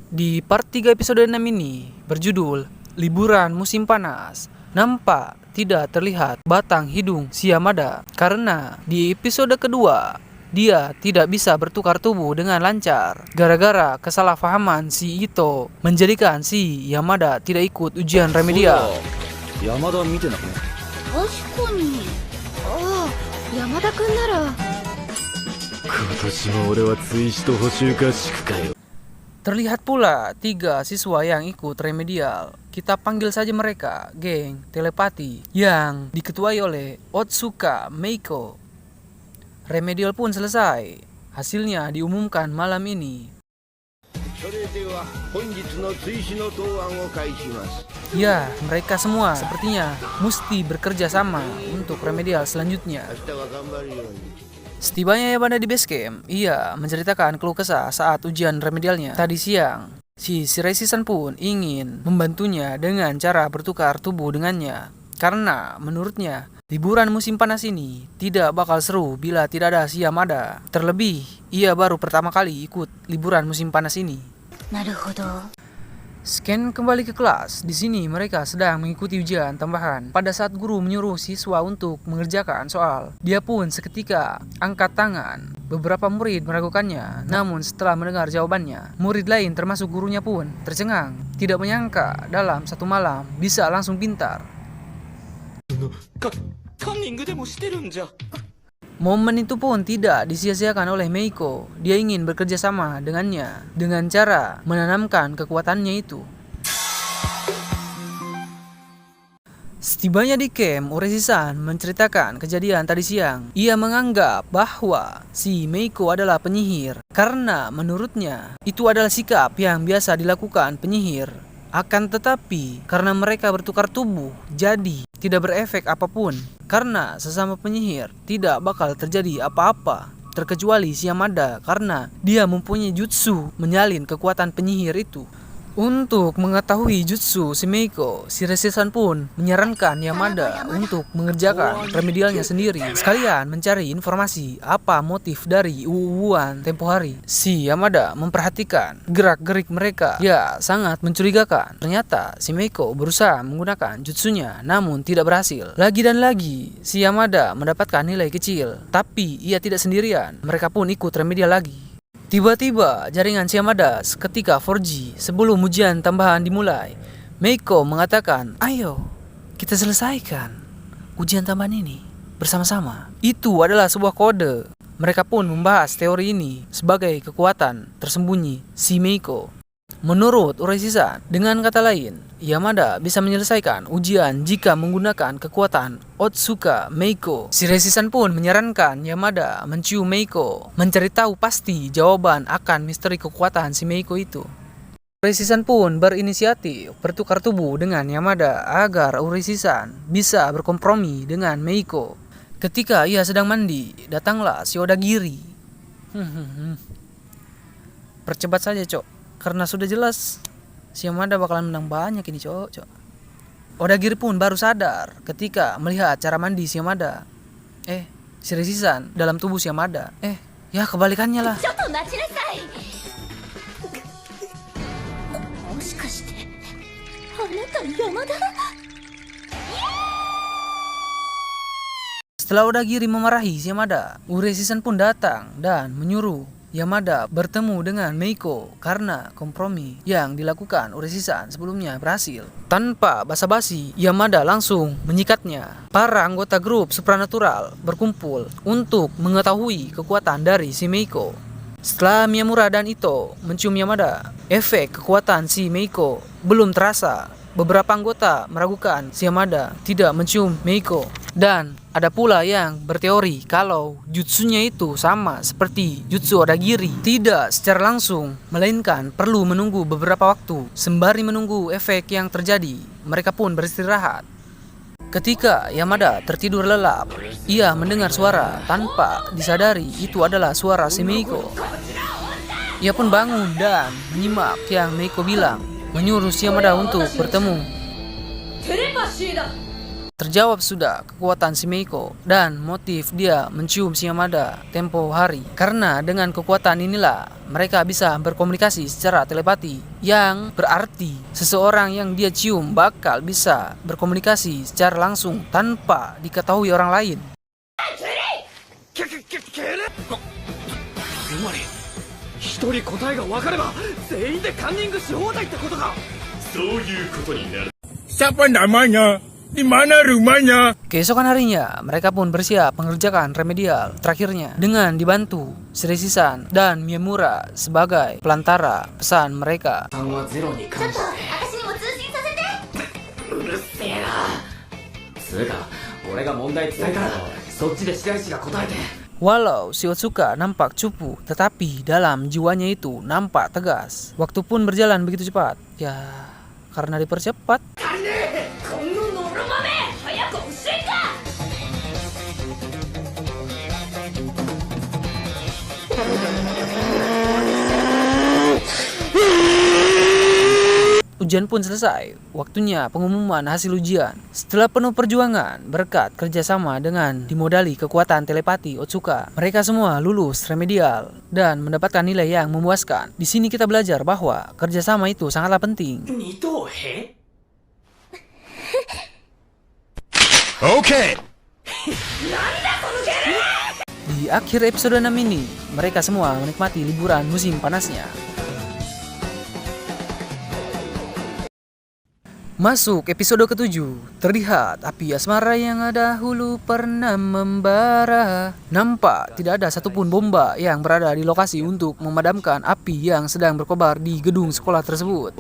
Di part 3 episode 6 ini berjudul Liburan Musim Panas, nampak tidak terlihat batang hidung si Yamada karena di episode kedua dia tidak bisa bertukar tubuh dengan lancar gara-gara kesalahpahaman si Ito menjadikan si Yamada tidak ikut ujian remedial. 山田見てなくね。確かに。ああ、山田くんなら。今年も俺は追試と補習合宿かよ。 Terlihat pula 3 siswa yang ikut remedial. Kita panggil saja mereka geng telepati yang diketuai oleh Otsuka Meiko. Remedial pun selesai. Hasilnya diumumkan malam ini. Ya, mereka semua sepertinya mesti bekerja sama untuk remedial selanjutnya. Setibanya Yamada di base camp, ia menceritakan keluh kesah saat ujian remedialnya tadi siang. Si Shiraishi-san pun ingin membantunya dengan cara bertukar tubuh dengannya. Karena menurutnya, liburan musim panas ini tidak bakal seru bila tidak ada si Yamada. Terlebih, ia baru pertama kali ikut liburan musim panas ini. なるほど。 Scan kembali ke kelas. Di sini mereka sedang mengikuti ujian tambahan. Pada saat guru menyuruh siswa untuk mengerjakan soal, dia pun seketika angkat tangan. Beberapa murid meragukannya, namun setelah mendengar jawabannya, murid lain termasuk gurunya pun tercengang. Tidak menyangka dalam satu malam bisa langsung pintar. Momen itu pun tidak disia-siakan oleh Meiko. Dia ingin bekerja sama dengannya dengan cara menanamkan kekuatannya itu. Setibanya di camp, Ureshi-san menceritakan kejadian tadi siang. Ia menganggap bahwa si Meiko adalah penyihir karena menurutnya itu adalah sikap yang biasa dilakukan penyihir. Akan tetapi, karena mereka bertukar tubuh, jadi tidak berefek apapun. Karena sesama penyihir, tidak bakal terjadi apa-apa. Terkecuali si Yamada, karena dia mempunyai jutsu menyalin kekuatan penyihir itu. Untuk mengetahui jutsu si Meiko, Shiraishi-san pun menyarankan Yamada untuk mengerjakan remedialnya sendiri. Sekalian mencari informasi apa motif dari uwuan tempo hari. Si Yamada memperhatikan gerak-gerik mereka. Ya, sangat mencurigakan. Ternyata si Meiko berusaha menggunakan jutsunya, namun tidak berhasil. Lagi dan lagi, si Yamada mendapatkan nilai kecil. Tapi ia tidak sendirian. Mereka pun ikut remedial lagi. Tiba-tiba jaringan si Yamada ketika 4G sebelum ujian tambahan dimulai. Meiko mengatakan, "Ayo, kita selesaikan ujian tambahan ini bersama-sama." Itu adalah sebuah kode. Mereka pun membahas teori ini sebagai kekuatan tersembunyi si Meiko. Menurut Ureshi-san, dengan kata lain, Yamada bisa menyelesaikan ujian jika menggunakan kekuatan Otsuka Meiko. Shiraishi-san pun menyarankan Yamada mencium Meiko, mencari tahu pasti jawaban akan misteri kekuatan si Meiko itu. Ureshi-san pun berinisiatif bertukar tubuh dengan Yamada agar Ureshi-san bisa berkompromi dengan Meiko. Ketika ia sedang mandi, datanglah si Odagiri. Percepat saja, Cok. Karena sudah jelas si Yamada bakalan menang banyak ini, Cok. Odagiri pun baru sadar ketika melihat cara mandi si Yamada. Shiraishi-san dalam tubuh si Yamada. Ya kebalikannya lah. ちょっと待ちなさい。もしかしてあなた山田？ Setelah Odagiri memarahi si Yamada, Ureshi-san pun datang dan menyuruh Yamada bertemu dengan Meiko karena kompromi yang dilakukan Ureshi-san sebelumnya berhasil. Tanpa basa-basi, Yamada langsung menyikatnya. Para anggota grup supranatural berkumpul untuk mengetahui kekuatan dari si Meiko. Setelah Miyamura dan Ito mencium Yamada, efek kekuatan si Meiko belum terasa. Beberapa anggota meragukan si Yamada tidak mencium Meiko. Dan ada pula yang berteori kalau jutsunya itu sama seperti jutsu Odagiri. Tidak secara langsung, melainkan perlu menunggu beberapa waktu. Sembari menunggu efek yang terjadi, mereka pun beristirahat. Ketika Yamada tertidur lelap, ia mendengar suara tanpa disadari itu adalah suara si Meiko. Ia pun bangun dan menyimak yang Meiko bilang, menyuruh si Yamada untuk bertemu. Terjawab sudah kekuatan si Meiko dan motif dia mencium si Yamada tempo hari. Karena dengan kekuatan inilah mereka bisa berkomunikasi secara telepati, yang berarti seseorang yang dia cium bakal bisa berkomunikasi secara langsung tanpa diketahui orang lain. つまり一人答えが分かれば全員でカンニングし放題ってことか。そういうことになる。 Siapa namanya? Di mana rumahnya? Keesokan harinya, mereka pun bersiap mengerjakan remedial terakhirnya dengan dibantu Shiraishi-san dan Miyamura sebagai pelantara pesan mereka. 私にも通信させて。うるせえな。つうか俺が問題伝えたらそっちで白石が答えて。 Walau si Otsuka nampak cupu, tetapi dalam jiwanya itu nampak tegas. Waktu pun berjalan begitu cepat. Ya, karena dipercepat. Ujian pun selesai, waktunya pengumuman hasil ujian. Setelah penuh perjuangan, berkat kerjasama dengan dimodali kekuatan telepati Otsuka, mereka semua lulus remedial dan mendapatkan nilai yang memuaskan. Di sini kita belajar bahwa kerjasama itu sangatlah penting. Oke. Di akhir episode 6 ini, mereka semua menikmati liburan musim panasnya. Masuk episode ke-7, terlihat api asmara yang dahulu pernah membara. Nampak tidak ada satupun bomba yang berada di lokasi untuk memadamkan api yang sedang berkobar di gedung sekolah tersebut.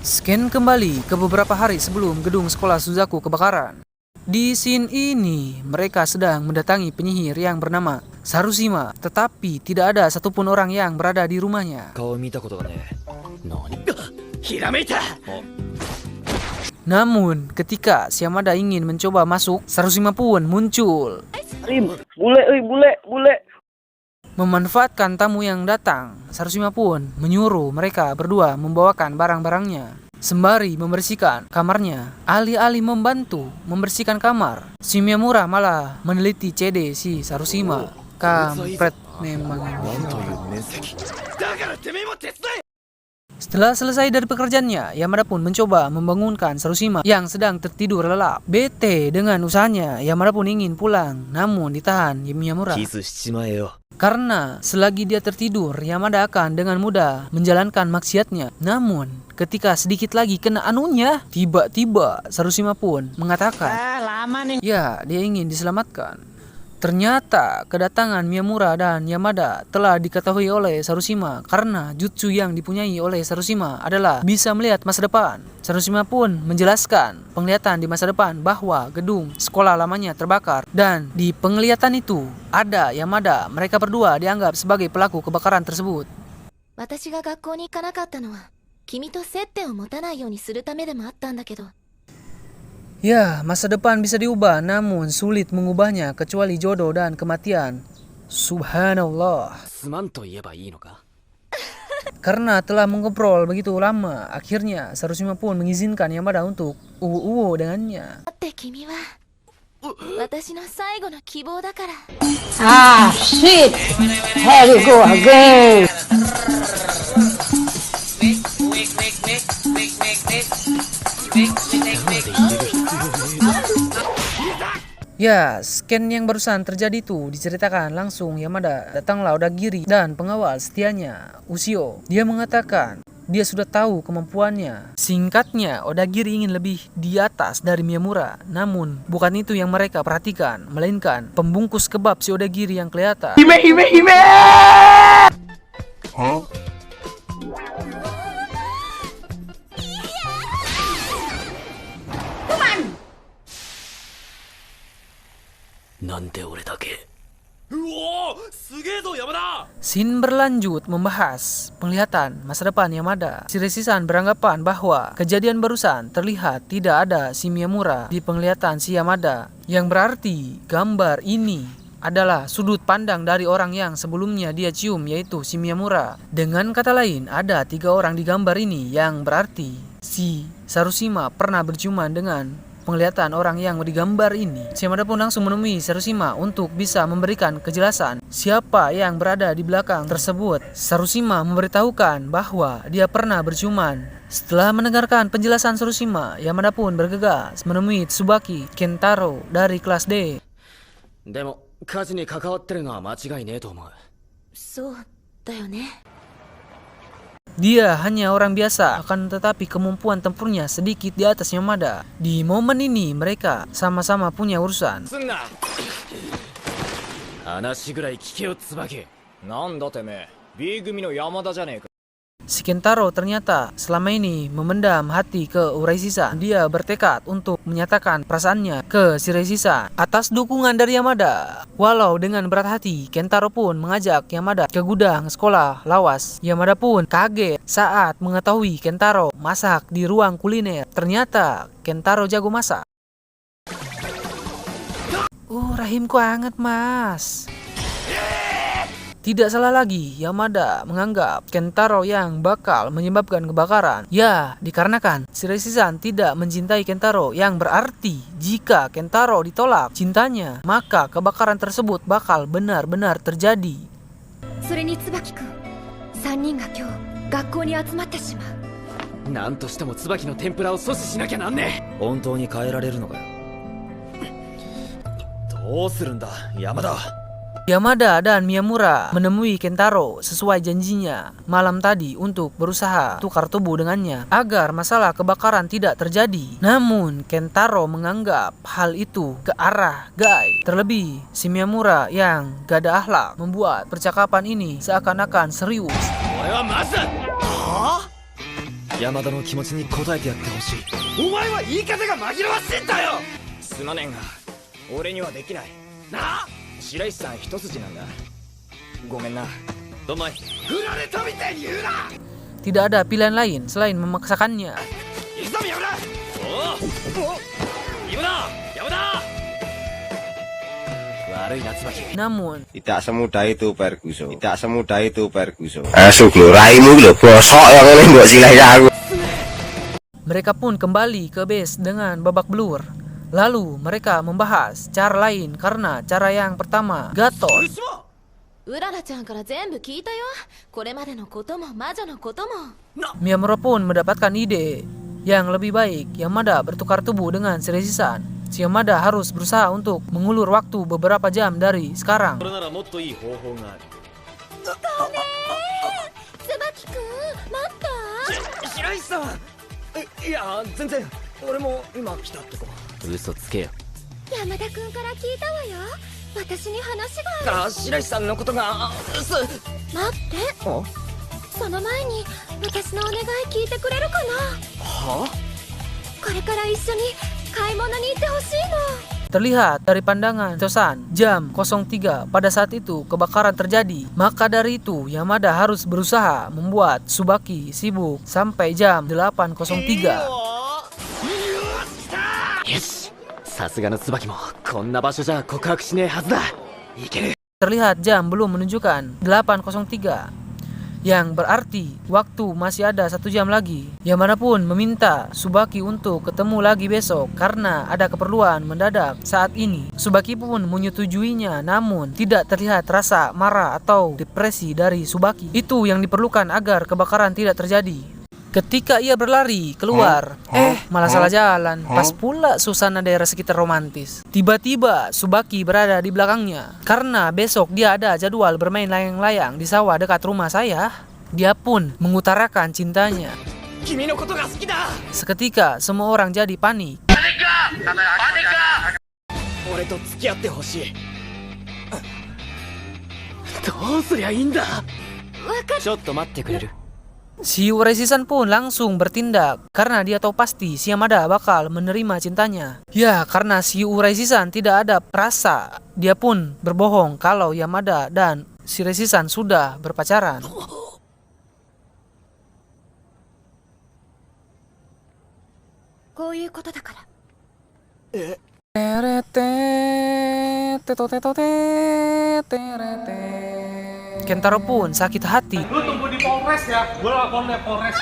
Scan kembali ke beberapa hari sebelum gedung sekolah Suzaku kebakaran. Di scene ini, mereka sedang mendatangi penyihir yang bernama Sarushima, tetapi tidak ada satupun orang yang berada di rumahnya. Namun, ketika si Yamada ingin mencoba masuk, Sarushima pun muncul. Bule. Memanfaatkan tamu yang datang, Sarushima pun menyuruh mereka berdua membawakan barang-barangnya sembari membersihkan kamarnya. Alih-alih membantu membersihkan kamar, si Miyamura malah meneliti CD si Sarushima. Kampret memang. Setelah selesai dari pekerjaannya, Yamada pun mencoba membangunkan Sarushima yang sedang tertidur lelap. Bete dengan usahanya, Yamada pun ingin pulang, namun ditahan Miyamura. Karena selagi dia tertidur, Yamada akan dengan mudah menjalankan maksiatnya. Namun, ketika sedikit lagi kena anunya, tiba-tiba Sarushima pun mengatakan, ya, dia ingin diselamatkan. Ternyata kedatangan Miyamura dan Yamada telah diketahui oleh Sarushima karena jutsu yang dipunyai oleh Sarushima adalah bisa melihat masa depan. Sarushima pun menjelaskan penglihatan di masa depan bahwa gedung sekolah lamanya terbakar dan di penglihatan itu ada Yamada. Mereka berdua dianggap sebagai pelaku kebakaran tersebut. 私が学校に行かなかったのは君と接点を持たないようにするためでもあったんだけど。 Ya, masa depan bisa diubah, namun sulit mengubahnya kecuali jodoh dan kematian. Subhanallah. Karena telah mengobrol begitu lama, akhirnya Sarushima pun mengizinkan Yamada untuk uwu-uwu dengannya. だって君は私の最後の希望だから。 Ah, shit! Here we go again! Ya, scan yang barusan terjadi itu diceritakan langsung Yamada. Datanglah Odagiri dan pengawal setianya, Ushio. Dia mengatakan dia sudah tahu kemampuannya. Singkatnya, Odagiri ingin lebih di atas dari Miyamura. Namun, bukan itu yang mereka perhatikan, melainkan pembungkus kebab si Odagiri yang kelihatan. Hime! Huh? Scene berlanjut membahas penglihatan masa depan Yamada. Shiraishi-san beranggapan bahwa kejadian barusan terlihat tidak ada si Miyamura di penglihatan si Yamada, yang berarti gambar ini adalah sudut pandang dari orang yang sebelumnya dia cium, yaitu si Miyamura. Dengan kata lain, ada 3 orang di gambar ini, yang berarti si Sarushima pernah berciuman dengan penglihatan orang yang digambar ini. Yamada pun langsung menemui Sarushima untuk bisa memberikan kejelasan siapa yang berada di belakang tersebut. Sarushima memberitahukan bahwa dia pernah berciuman. Setelah mendengarkan penjelasan Sarushima, Yamada pun bergegas menemui Tsubaki Kentaro dari kelas D. でも火事に関わってるのは間違いねえと思う。そうだよね。 Dia hanya orang biasa, akan tetapi kemampuan tempurnya sedikit di atas Yamada. Di momen ini mereka sama-sama punya urusan. すんな話ぐらい聞けよ椿。なんだてめえ B 組の山田じゃねえか。 Si Kentaro ternyata selama ini memendam hati ke Urai-shisan. Dia bertekad untuk menyatakan perasaannya ke Shirei-shisan atas dukungan dari Yamada. Walau dengan berat hati, Kentaro pun mengajak Yamada ke gudang sekolah lawas. Yamada pun kaget saat mengetahui Kentaro masak di ruang kuliner. Ternyata Kentaro jago masak. Rahimku hangat, Mas. Tidak salah lagi, Yamada menganggap Kentaro yang bakal menyebabkan kebakaran. Ya, dikarenakan Shirei-shisan tidak mencintai Kentaro, yang berarti jika Kentaro ditolak cintanya, maka kebakaran tersebut bakal benar-benar terjadi. それに椿くん、3人が今日学校に集まってしまう。なんとしても椿の天ぷらを阻止しなきゃなんねえ。本当に変えられるのかよ。どうするんだ山田。 Yamada dan Miyamura menemui Kentaro sesuai janjinya malam tadi untuk berusaha tukar tubuh dengannya agar masalah kebakaran tidak terjadi. Namun Kentaro menganggap hal itu ke arah Gai. Terlebih si Miyamura yang gak ada akhlak membuat percakapan ini seakan-akan serius. 俺はまずはあ山田の気持ちに応えてやってほしい。お前は言い方が紛らわしいんだよ。すまねえが俺にはできないなあ。 白石さん一筋なんだ。ごめんな。どんまい。振られたみたいに言うな。 Tidak ada pilihan lain selain memaksakannya. 行くぞ宮村。おお。今だ。山田。悪いな椿。 Namun Tidak semudah itu Ferguson. Tidak semudah itu Ferguson. Asu lho, raimu lho bosok yang ngene mbok silih aku. mereka pun kembali ke base dengan babak belur. Lalu mereka membahas cara lain karena cara yang pertama gatot. うららちゃんから全部聞いたよ。これまでのことも魔女のことも。 Miyamura pun mendapatkan ide yang lebih baik. Yamada bertukar tubuh dengan Shirei-shisan. Si Yamada harus berusaha untuk mengulur waktu beberapa jam dari sekarang. これならもっといい方法がある。椿くん、待った。白石さん。いや全然。俺も今来たって子。嘘つけよ。山田くんから聞いたわよ。私に話がある。白石さんのことが。待って。その前に私のお願い聞いてくれるかな。はあ？これから一緒に買い物に行ってほしいの。 Terlihat dari pandangan Tosan, jam 03 pada saat itu kebakaran terjadi. Maka dari itu Yamada harus berusaha membuat Tsubaki sibuk sampai jam 8:03. よし。さすがの椿もこんな場所じゃ告白しねえはずだ。いける。 Terlihat jam belum menunjukkan 8:03, yang berarti waktu masih ada 1 jam lagi. Yamada pun meminta Tsubaki untuk ketemu lagi besok karena ada keperluan mendadak saat ini. Tsubaki pun menyetujuinya, namun tidak terlihat rasa marah atau depresi dari Tsubaki. Itu yang diperlukan agar kebakaran tidak terjadi. Ketika ia berlari keluar, malah salah jalan. Pas pula suasana daerah sekitar romantis. Tiba-tiba Tsubaki berada di belakangnya. Karena besok dia ada jadwal bermain layang-layang di sawah dekat rumah saya. Dia pun mengutarakan cintanya. 君のことが好きだ。 Seketika semua orang jadi panik. 俺と付き合ってほしい。どうすりゃいいんだ。ちょっと待ってくれる。 Si Urai-shisan pun langsung bertindak karena dia tahu pasti si Yamada bakal menerima cintanya. Ya, karena si Urai-shisan tidak ada rasa, dia pun berbohong kalau Yamada dan Shirei-shisan sudah berpacaran. Kentaro pun sakit hati. Lu tunggu di Polres ya, gue lapor deh Polres.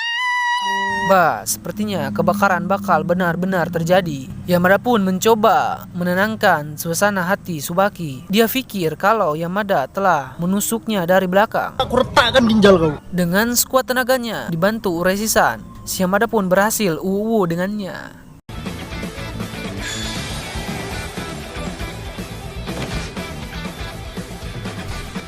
Bah, sepertinya kebakaran bakal benar-benar terjadi. Yamada pun mencoba menenangkan suasana hati Tsubaki. Dia pikir kalau Yamada telah menusuknya dari belakang. Aku retakkan ginjal kau. Dengan sekuat tenaganya, dibantu Urai-san, si Yamada pun berhasil dengannya.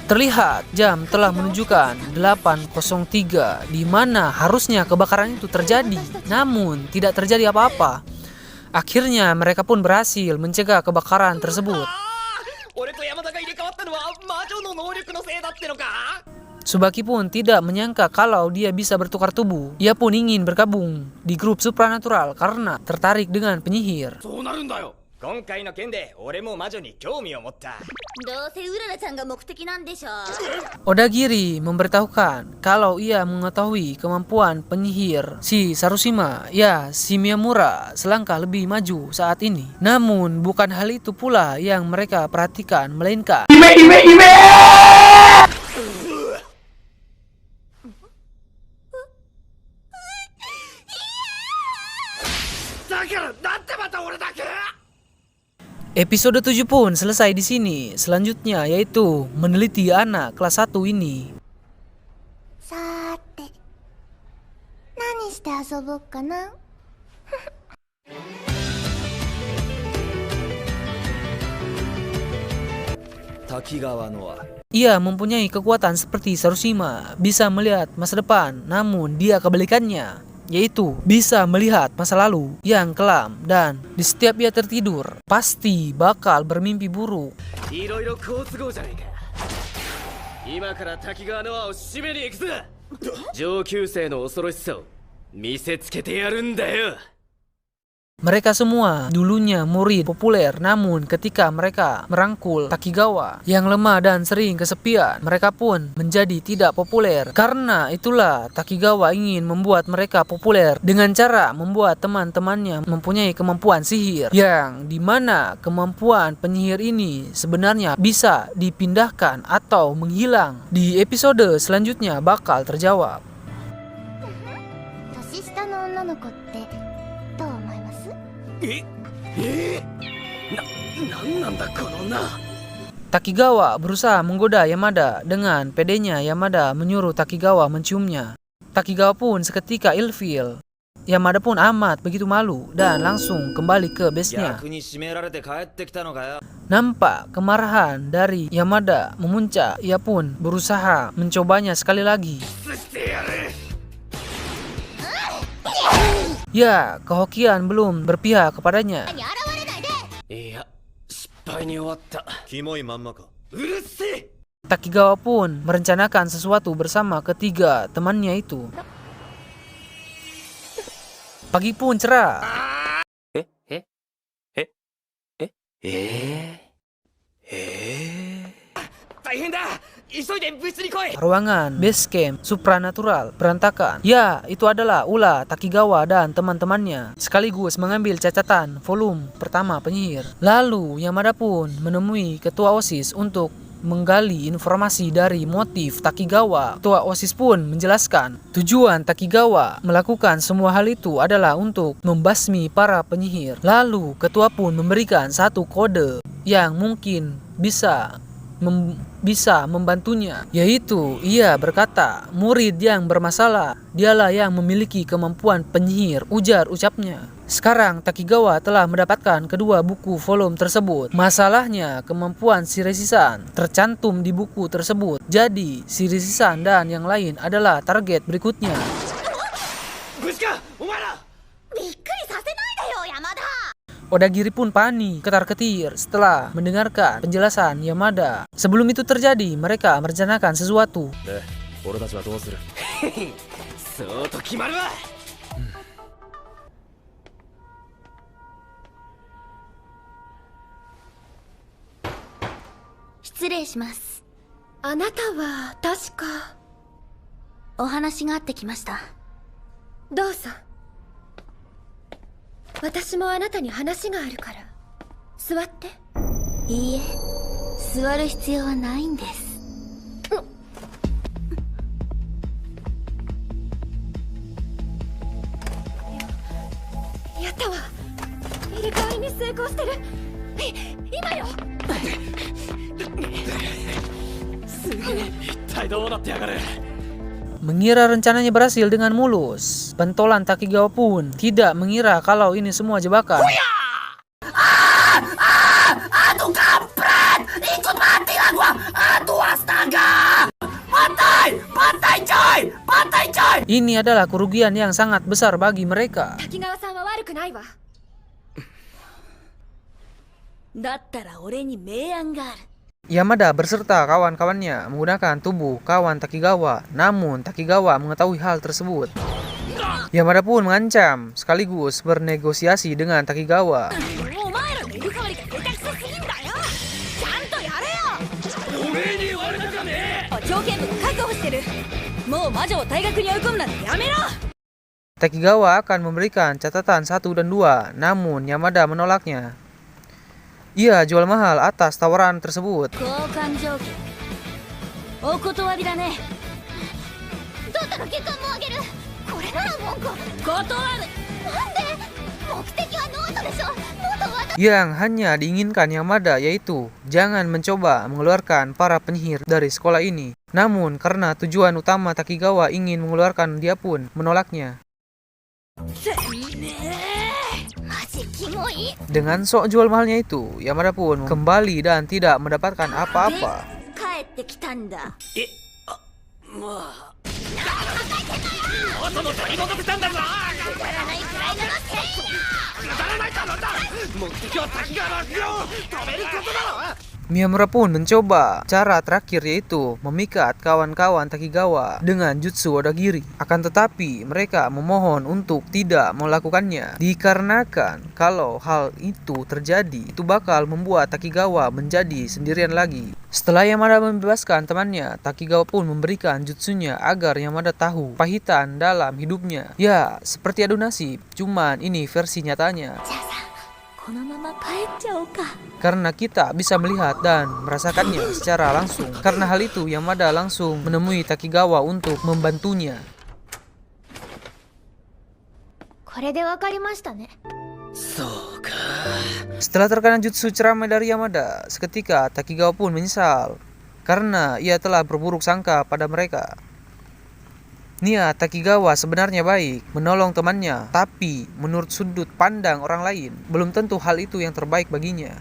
Terlihat jam telah menunjukkan 8.03 di mana harusnya kebakaran itu terjadi, namun tidak terjadi apa-apa. Akhirnya mereka pun berhasil mencegah kebakaran tersebut. Tsubaki pun tidak menyangka kalau dia bisa bertukar tubuh. Ia pun ingin bergabung di grup supranatural karena tertarik dengan penyihir. 今回の件で俺も魔女に興味を持った。どうせうららちゃんが目的なんでしょ。 Odagiri memberitahukan kalau ia mengetahui kemampuan penyihir si Sarushima, ya si Miyamura selangkah lebih maju saat ini. Namun bukan hal itu pula yang mereka perhatikan, melainkan episode 7 pun selesai di sini. Selanjutnya yaitu meneliti anak kelas 1 ini. さーて、何して遊ぼっかな。 Takigawa Noa. Ia mempunyai kekuatan seperti Sarushima, bisa melihat masa depan, namun dia kebalikannya, yaitu bisa melihat masa lalu yang kelam, dan di setiap ia tertidur pasti bakal bermimpi buruk. いろいろ好都合じゃねえか。今から滝川ノアを締めに行くぞ。上級生の恐ろしさを見せつけてやるんだよ。 Mereka semua dulunya murid populer, namun ketika mereka merangkul Takigawa yang lemah dan sering kesepian, mereka pun menjadi tidak populer. Karena itulah Takigawa ingin membuat mereka populer dengan cara membuat teman-temannya mempunyai kemampuan sihir, yang dimana kemampuan penyihir ini sebenarnya bisa dipindahkan atau menghilang. Di episode selanjutnya bakal terjawab. 年下の女の子ってどう思います？ なんなんだこの女。 Takigawa berusaha menggoda Yamada. Dengan pedenya Yamada menyuruh Takigawa menciumnya. Takigawa pun seketika ilfil. Yamada pun amat begitu malu dan langsung kembali ke base-nya. Nampak kemarahan dari Yamada memuncak. Ia pun berusaha mencobanya sekali lagi. Ya, kehokian belum berpihak kepadanya. Takigawa pun merencanakan sesuatu bersama ketiga temannya itu. Pagi pun cerah. Ruangan base camp supranatural berantakan. Ya, itu adalah ulah Takigawa dan teman-temannya, sekaligus mengambil catatan volume pertama penyihir. Lalu Yamada pun menemui ketua OSIS untuk menggali informasi dari motif Takigawa. Ketua OSIS pun menjelaskan tujuan Takigawa melakukan semua hal itu adalah untuk membasmi para penyihir. Lalu ketua pun memberikan satu kode yang mungkin bisa membantunya, yaitu ia berkata murid yang bermasalah dialah yang memiliki kemampuan penyihir, ujar ucapnya. Sekarang Takigawa telah mendapatkan kedua buku volume tersebut. Masalahnya kemampuan Shiraishi-san tercantum di buku tersebut, jadi Shiraishi-san dan yang lain adalah target berikutnya. Odagiri pun panik, ketar-ketir setelah mendengarkan penjelasan Yamada. Sebelum itu terjadi, mereka merencanakan sesuatu. Dozo. 私もあなたに話があるから座って。いいえ、座る必要はないんです。に成功してる。今よ。一体どうなってやがる。 Mengira rencananya berhasil dengan mulus, pentolan Takigawa pun tidak mengira kalau ini semua jebakan. Aduh kampret! Ikut matilah gua! Aduh astaga! Pantai! Pantai coy! Pantai coy! Ini adalah kerugian yang sangat besar bagi mereka. 滝川さんは悪くないわ。だったら俺に名案がある。 Yamada berserta kawan-kawannya menggunakan tubuh kawan Takigawa, namun Takigawa mengetahui hal tersebut. Yamada pun mengancam sekaligus bernegosiasi dengan Takigawa. Takigawa akan memberikan catatan 1 dan 2, namun Yamada menolaknya. Ia jual mahal atas tawaran tersebut. Yang hanya diinginkan Yamada yaitu jangan mencoba mengeluarkan para penyihir dari sekolah ini. Namun karena tujuan utama Takigawa ingin mengeluarkan, dia pun menolaknya. Dengan sok jual mahalnya itu, Yamada pun kembali dan tidak mendapatkan apa-apa. Miyamura pun mencoba cara terakhir yaitu memikat kawan-kawan Takigawa dengan jutsu Odagiri. Akan tetapi mereka memohon untuk tidak melakukannya dikarenakan kalau hal itu terjadi itu bakal membuat Takigawa menjadi sendirian lagi. Setelah Yamada membebaskan temannya, Takigawa pun memberikan jutsunya agar Yamada tahu pahitan dalam hidupnya. Ya, seperti adu nasib, cuman ini versi nyatanya. Karena kita bisa melihat dan merasakannya secara langsung. Karena hal itu, Yamada langsung menemui Takigawa untuk membantunya. Setelah terkena jutsu ceramah dari Yamada, seketika Takigawa pun menyesal karena ia telah berburuk sangka pada mereka. Niat Takigawa sebenarnya baik, menolong temannya, tapi menurut sudut pandang orang lain, belum tentu hal itu yang terbaik baginya.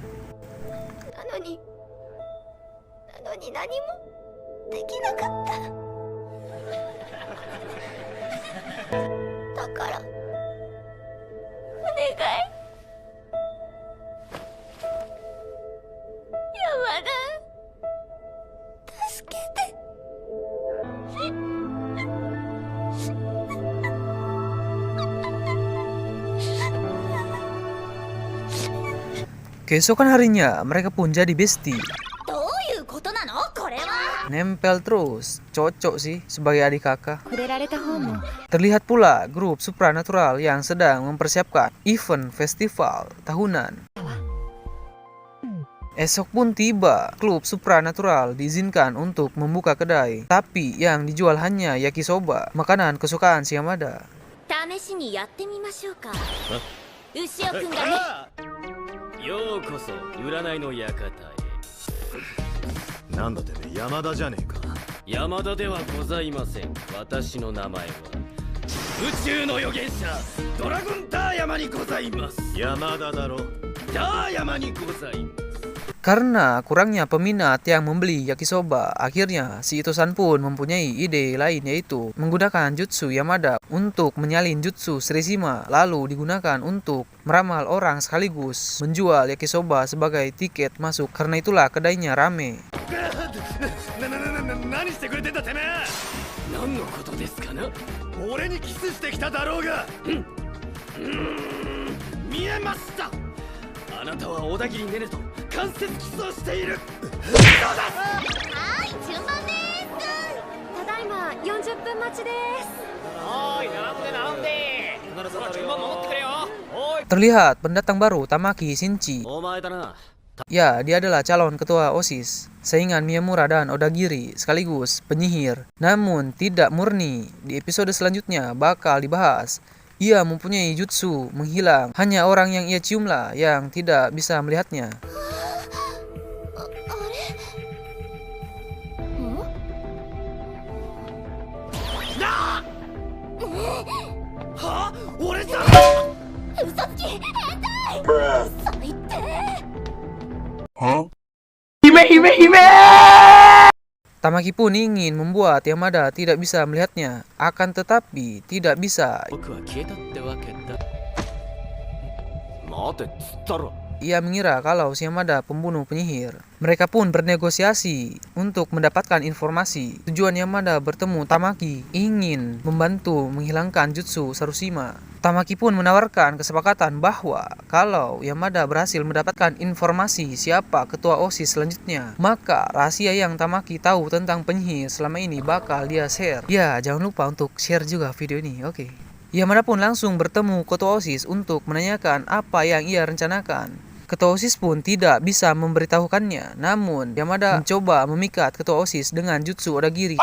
Keesokan harinya, mereka pun jadi bestie. Nempel terus, cocok sih sebagai adik kakak. Terlihat pula grup supranatural yang sedang mempersiapkan event festival tahunan. Esok pun tiba, klub supranatural diizinkan untuk membuka kedai, tapi yang dijual hanya yakisoba, makanan kesukaan si Yamada. Karena kurangnya peminat yang membeli yakisoba, akhirnya si Ito-san pun mempunyai ide lain yaitu menggunakan jutsu Yamada untuk menyalin jutsu Shirishima lalu digunakan untuk meramal orang sekaligus menjual yakisoba sebagai tiket masuk. Karena itulah kedainya rame. Terlihat pendatang baru Tamaki Shinji. Ya, dia adalah calon ketua OSIS, saingan Miyamura dan Odagiri, sekaligus penyihir. Namun tidak murni. Di episode selanjutnya bakal dibahas. Ia mempunyai jutsu menghilang. Hanya orang yang ia ciumlah yang tidak bisa melihatnya. は俺じゃ嘘つき変態最低 Tamaki pun ingin membuat Yamada tidak bisa melihatnya, akan tetapi tidak bisa. 僕は消えたってわけだ待てっつったろ Ia mengira kalau si Yamada pembunuh penyihir. Mereka pun bernegosiasi untuk mendapatkan informasi. Tujuan Yamada bertemu Tamaki ingin membantu menghilangkan jutsu Sarushima. Tamaki pun menawarkan kesepakatan bahwa kalau Yamada berhasil mendapatkan informasi siapa ketua OSIS selanjutnya, maka rahasia yang Tamaki tahu tentang penyihir selama ini bakal dia share. Ya, jangan lupa untuk share juga video ini, oke. Yamada pun langsung bertemu ketua OSIS untuk menanyakan apa yang ia rencanakan. Ketua OSIS pun tidak bisa memberitahukannya, namun Yamada mencoba memikat ketua OSIS dengan jutsu Odagiri.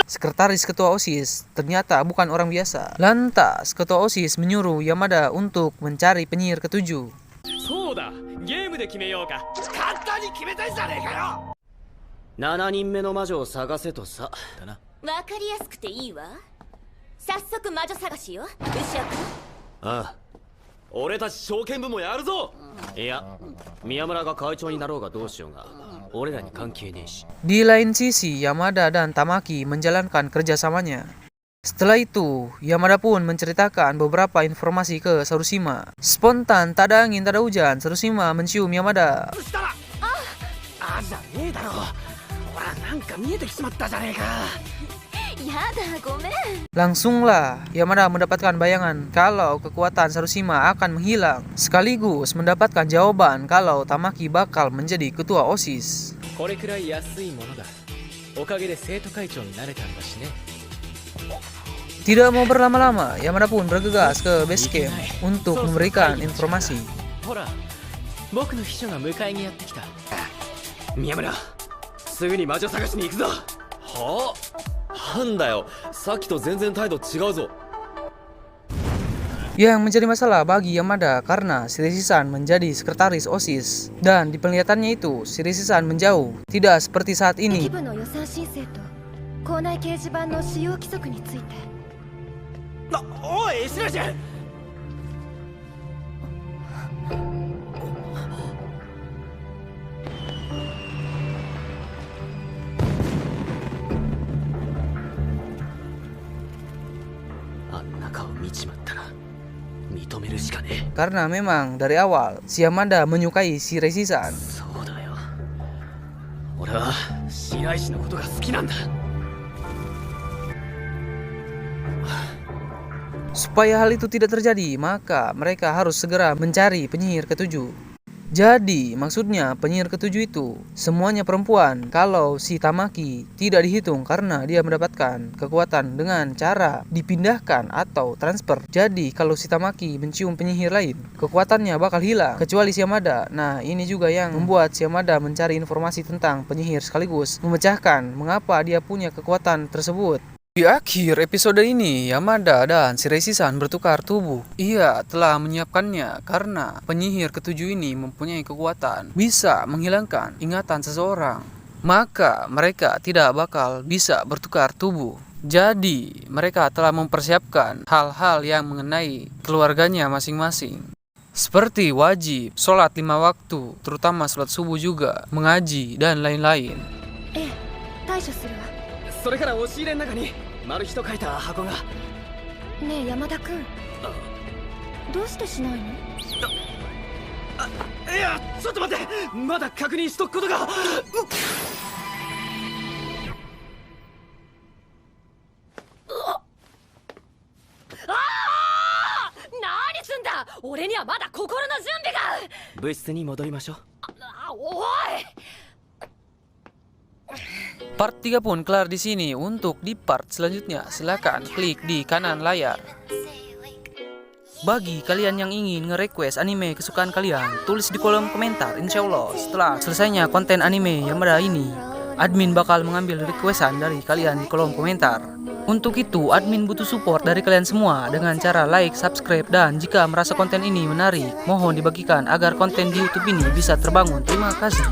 Sekretaris ketua OSIS ternyata bukan orang biasa. Lantas ketua OSIS menyuruh Yamada untuk mencari penyihir ketujuh. そうだゲームで決めようか簡単に決めたいじゃねえかよ7人目の魔女を探せとさだなわかりやすくていいわ早速魔女探しよ牛尾君ああ俺たち証券部もやるぞいや宮村が会長になろうがどうしようが俺らに関係ねえし Di lain sisi, Yamada dan Tamaki menjalankan kerjasamanya. Setelah itu, Yamada pun menceritakan beberapa informasi ke Sarushima. Spontan, tak ada angin, tak ada hujan, Sarushima mencium Yamada. あじゃねえだろほらなんか見えてきちまったじゃねえかやだごめん Langsunglah Yamada mendapatkan bayangan kalau kekuatan Sarushima akan menghilang, sekaligus mendapatkan jawaban kalau Tamaki bakal menjadi ketua OSIS. これくらい安いものだおかげで生徒会長になれたんだしね Tidak mau berlama-lama, Yamada pun bergegas ke base camp untuk memberikan informasi. ほら僕の秘書が迎えにやってきた宮村すぐに魔女探しに行くぞはあなんだよさっきと全然態度違うぞ Yang menjadi masalah bagi Yamada karena Shiraishi-san menjadi sekretaris OSIS dan di penglihatannya itu Shiraishi-san menjauh, tidak seperti saat 駅 ini. 部の予算申請と校内掲示板の使用規則についておい石梨あんな顔見ちまったら認めるしかねえ Karena memang dari awal si Yamada menyukai Shiraishi-san. そうだよ俺は白石のことが好きなんだ Supaya hal itu tidak terjadi, maka mereka harus segera mencari penyihir ketujuh. Jadi, maksudnya penyihir ketujuh itu semuanya perempuan. Kalau si Tamaki tidak dihitung karena dia mendapatkan kekuatan dengan cara dipindahkan atau transfer. Jadi, kalau si Tamaki mencium penyihir lain, kekuatannya bakal hilang, kecuali si Yamada. Nah, ini juga yang membuat si Yamada mencari informasi tentang penyihir sekaligus memecahkan mengapa dia punya kekuatan tersebut. Di akhir episode ini, Yamada dan Shiraishi-san bertukar tubuh. Ia telah menyiapkannya karena penyihir ketujuh ini mempunyai kekuatan bisa menghilangkan ingatan seseorang. Maka mereka tidak bakal bisa bertukar tubuh. Jadi, mereka telah mempersiapkan hal-hal yang mengenai keluarganya masing-masing. Seperti wajib, sholat 5 waktu, terutama sholat subuh juga, mengaji, dan lain-lain. ええ対処するわそれから押し入れの中にマルヒと書いた箱がねえ山田君どうしてしないのいやちょっと待ってまだ確認しとくことが何すんだ俺にはまだ心の準備が部室に戻りましょうおい Part 3 pun kelar di sini. Untuk di part selanjutnya, silakan klik di kanan layar. Bagi kalian yang ingin nge-request anime kesukaan kalian, tulis di kolom komentar. Insya Allah setelah selesainya konten anime Yamada ini, admin bakal mengambil requestan dari kalian di kolom komentar. Untuk itu, admin butuh support dari kalian semua dengan cara like, subscribe, dan jika merasa konten ini menarik, mohon dibagikan agar konten di YouTube ini bisa terbangun. Terima kasih.